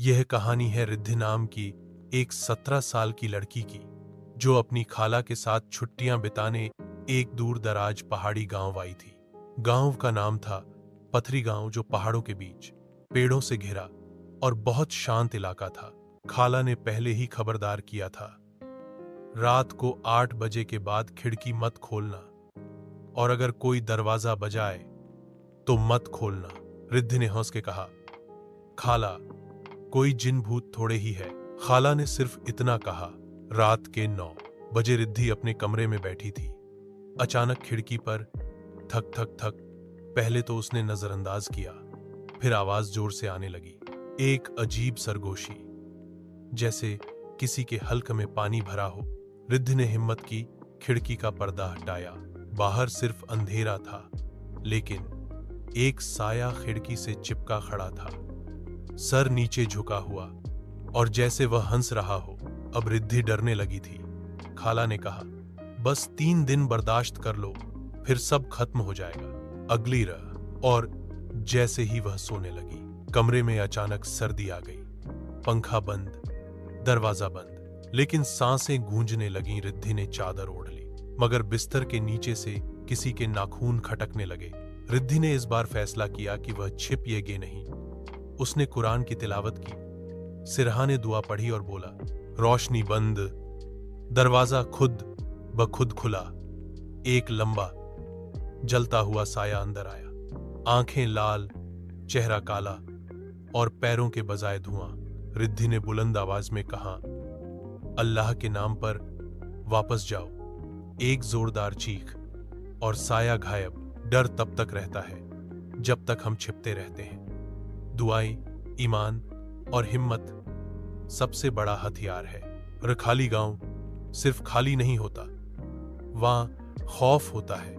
यह कहानी है रिद्धि नाम की एक 17 साल की लड़की की, जो अपनी खाला के साथ छुट्टियां बिताने एक दूर दराज पहाड़ी गांव आई थी। गांव का नाम था पथरी गांव, जो पहाड़ों के बीच पेड़ों से घिरा और बहुत शांत इलाका था। खाला ने पहले ही खबरदार किया था, रात को 8 बजे के बाद खिड़की मत खोलना, और अगर कोई दरवाजा बजाए तो मत खोलना। रिद्धि ने हंस के कहा, खाला, कोई जिन भूत थोड़े ही है। खाला ने सिर्फ इतना कहा। रात के 9 बजे रिद्धि अपने कमरे में बैठी थी। अचानक खिड़की पर थक थक थक। पहले तो उसने नजरअंदाज किया, फिर आवाज जोर से आने लगी, एक अजीब सरगोशी, जैसे किसी के हल्क में पानी भरा हो। रिद्धि ने हिम्मत की, खिड़की का पर्दा हटाया। बाहर सिर्फ अंधेरा था, लेकिन एक साया खिड़की से चिपका खड़ा था, सर नीचे झुका हुआ, और जैसे वह हंस रहा हो। अब रिद्धि डरने लगी थी। खाला ने कहा, बस 3 दिन बर्दाश्त कर लो, फिर सब खत्म हो जाएगा। अगली रात। और जैसे ही वह सोने लगी, कमरे में अचानक सर्दी आ गई। पंखा बंद, दरवाजा बंद, लेकिन सांसें गूंजने लगीं। रिद्धि ने चादर ओढ़ ली, मगर बिस्तर के नीचे से किसी के नाखून खटकने लगे। रिद्धि ने इस बार फैसला किया कि वह छिपेगी नहीं। उसने कुरान की तिलावत की, सिरहाने दुआ पढ़ी और बोला, रोशनी बंद। दरवाजा खुद ब खुद खुला। एक लंबा जलता हुआ साया अंदर आया, आंखें लाल, चेहरा काला और पैरों के बजाय धुआं। रिद्धि ने बुलंद आवाज में कहा, अल्लाह के नाम पर वापस जाओ। एक जोरदार चीख, और साया गायब। डर तब तक रहता है जब तक हम छिपते रहते हैं। दुआएं, ईमान और हिम्मत सबसे बड़ा हथियार है। और खाली गांव सिर्फ खाली नहीं होता, वहां खौफ होता है।